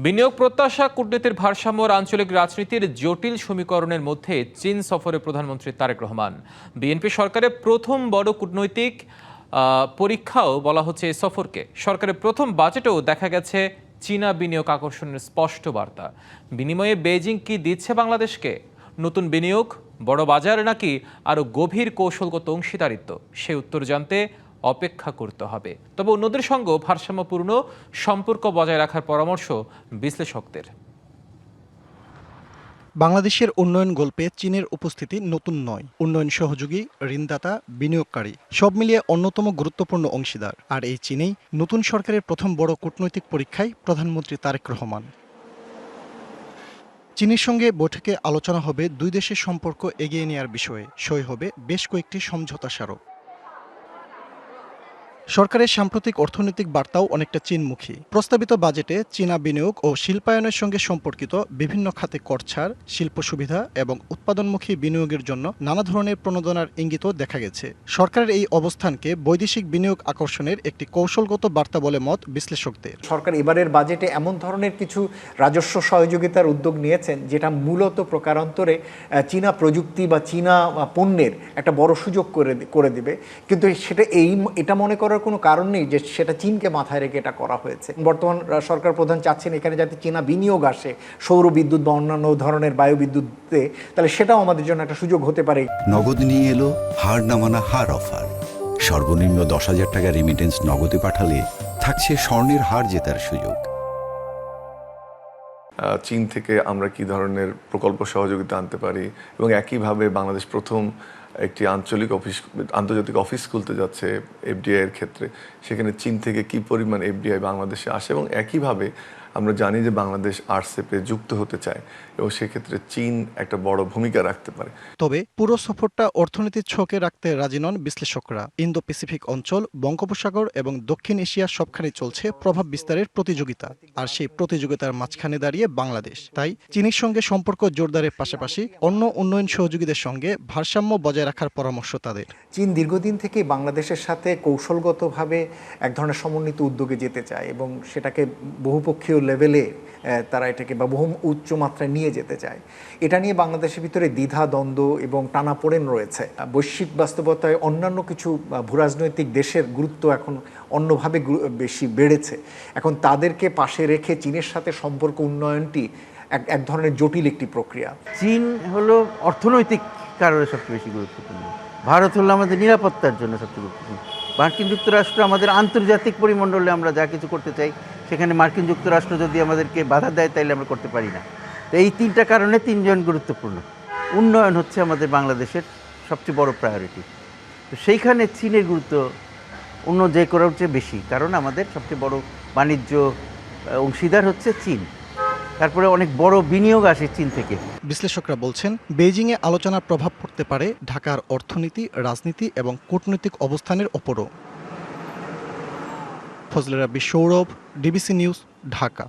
বিনিয়োগ প্রত্যাশা, কূটনীতির ভারসাম্য আর আঞ্চলিক রাজনীতির জটিল সমীকরণের মধ্যে চীন সফরে প্রধানমন্ত্রী তারেক রহমান। বিএনপি সরকারের প্রথম বড় কূটনৈতিক পরীক্ষাও বলা হচ্ছে এই সফরকে। সরকারের প্রথম বাজেটেও দেখা গেছে চীনা বিনিয়োগ আকর্ষণের স্পষ্ট বার্তা। বিনিময়ে বেইজিং কি দিচ্ছে বাংলাদেশকে? নতুন বিনিয়োগ, বড় বাজার, নাকি আরও গভীর কৌশলগত অংশীদারিত্ব? সে উত্তর জানতে অপেক্ষা করতে হবে। তবে অন্যদের সঙ্গেও ভারসাম্যপূর্ণ সম্পর্ক বজায় রাখার পরামর্শ বিশ্লেষকদের। বাংলাদেশের উন্নয়ন গল্পে চীনের উপস্থিতি নতুন নয়। উন্নয়ন সহযোগী, ঋণদাতা, বিনিয়োগকারী সব মিলিয়ে অন্যতম গুরুত্বপূর্ণ অংশীদার। আর এই চীনেই নতুন সরকারের প্রথম বড় কূটনৈতিক পরীক্ষায় প্রধানমন্ত্রী তারেক রহমান। চীনের সঙ্গে বৈঠকে আলোচনা হবে দুই দেশের সম্পর্ক এগিয়ে নেওয়ার বিষয়ে। সই হবে বেশ কয়েকটি সমঝোতা স্মারক। সরকারের সাম্প্রতিক অর্থনৈতিক বার্তাও অনেকটা চীনমুখী। প্রস্তাবিত বাজেটে চীনা বিনিয়োগ ও শিল্পায়নের সঙ্গে সম্পর্কিত বিভিন্ন খাতে কর ছাড়, শিল্প সুবিধা এবং উৎপাদনমুখী বিনিয়োগের জন্য নানা ধরনের প্রণোদনার ইঙ্গিতও দেখা গেছে। সরকারের এই অবস্থানকে বৈদেশিক বিনিয়োগ আকর্ষণের একটি কৌশলগত বার্তা বলে মত বিশ্লেষকদের। সরকার এবারের বাজেটে এমন ধরনের কিছু রাজস্ব সহযোগিতার উদ্যোগ নিয়েছেন যেটা মূলত প্রকারান্তরে চীনা প্রযুক্তি বা চীনা পণ্যের একটা বড় সুযোগ করে দিবে। কিন্তু এটা মনে করার কোনো কারণ নেই যে সেটা চীনকে মাথায় রেখে এটা করা হয়েছে। বর্তমান সরকার প্রধান চাচ্ছেন এখানে যাতে চীনা বিনিয়োগ আসে সৌর বিদ্যুৎ বা অন্যান্য ধরনের বায়ুবিদ্যুৎতে, তাহলে সেটাও আমাদের জন্য একটা সুযোগ হতে পারে। নগদ নিয়ে এলো হার নামানা হার অফার। সর্বনিম্ন 10,000 টাকা রেমিটেন্স নগদে পাঠালে থাকছে স্বর্ণের হার জেতার সুযোগ। চীন থেকে আমরা কি ধরনের প্রকল্প সহযোগিতা আনতে পারি, এবং একইভাবে বাংলাদেশ প্রথম একটি আন্তর্জাতিক অফিস খুলতে যাচ্ছে এফডিআই এর ক্ষেত্রে। সেখানে চীন থেকে কি পরিমাণ এফডিআই বাংলাদেশে আসে, এবং একইভাবে আমরা জানি যে বাংলাদেশ আরসেপে যুক্ত হতে চায়, এবং সেক্ষেত্রে চীন একটা বড় ভূমিকা রাখতে পারে। তবে পুরো সফরটা অর্থনীতির ছকে রাখতে রাজি নন বিশ্লেষকরা। ইন্দো প্যাসিফিক অঞ্চল, বঙ্গোপসাগর এবং দক্ষিণ এশিয়া সবখানে চলছে প্রভাব বিস্তারের প্রতিযোগিতা। আর সেই প্রতিযোগিতার মাঝখানে দাঁড়িয়ে বাংলাদেশ। তাই চীনের সঙ্গে সম্পর্ক জোরদারের পাশাপাশি অন্য উন্নয়ন সহযোগীদের সঙ্গে ভারসাম্য বজায় রাখার পরামর্শ তাদের। চীন দীর্ঘদিন থেকেই বাংলাদেশের সাথে কৌশলগতভাবে এক ধরনের সমন্বিত উদ্যোগে যেতে চায় এবং সেটাকে বহুপক্ষীয় লেভেলে তারা এটাকে বা বহু উচ্চ মাত্রায় নিয়ে যেতে চায়। এটা নিয়ে বাংলাদেশের ভিতরে দ্বিধা, দ্বন্দ্ব এবং টানাপোড়েন রয়েছে। বৈশ্বিক বাস্তবতায় অন্যান্য কিছু ভূরাজনৈতিক দেশের গুরুত্ব এখন অন্যভাবে বেশি বেড়েছে। এখন তাদেরকে পাশে রেখে চীনের সাথে সম্পর্ক উন্নয়নটি এক ধরনের জটিল একটি প্রক্রিয়া। চীন হলো অর্থনৈতিক কারণে সবচেয়ে বেশি গুরুত্বপূর্ণ, ভারত হলো আমাদের নিরাপত্তার জন্য সবচেয়ে গুরুত্বপূর্ণ। মার্কিন যুক্তরাষ্ট্র আমাদের আন্তর্জাতিক পরিমণ্ডলে আমরা যা কিছু করতে চাই সেখানে মার্কিন যুক্তরাষ্ট্র যদি আমাদেরকে বাধা দেয় তাইলে আমরা করতে পারি না। তো এই তিনটা কারণে তিনজন গুরুত্বপূর্ণ। উন্নয়ন হচ্ছে আমাদের বাংলাদেশের সবচেয়ে বড় প্রায়োরিটি। তো সেইখানে চীনের গুরুত্ব অন্য যে করার চেয়ে বেশি, কারণ আমাদের সবচেয়ে বড় বাণিজ্য অংশীদার হচ্ছে চীন। তারপরে অনেক বড় বিনিয়োগ আসে চীন থেকে। বিশ্লেষকরা বলছেন বেইজিংয়ে আলোচনার প্রভাব পড়তে পারে ঢাকার অর্থনীতি, রাজনীতি এবং কূটনৈতিক অবস্থানের ওপরও। ফজলে রাব্বি, সৌরভ, ডিবিসি নিউজ, ঢাকা।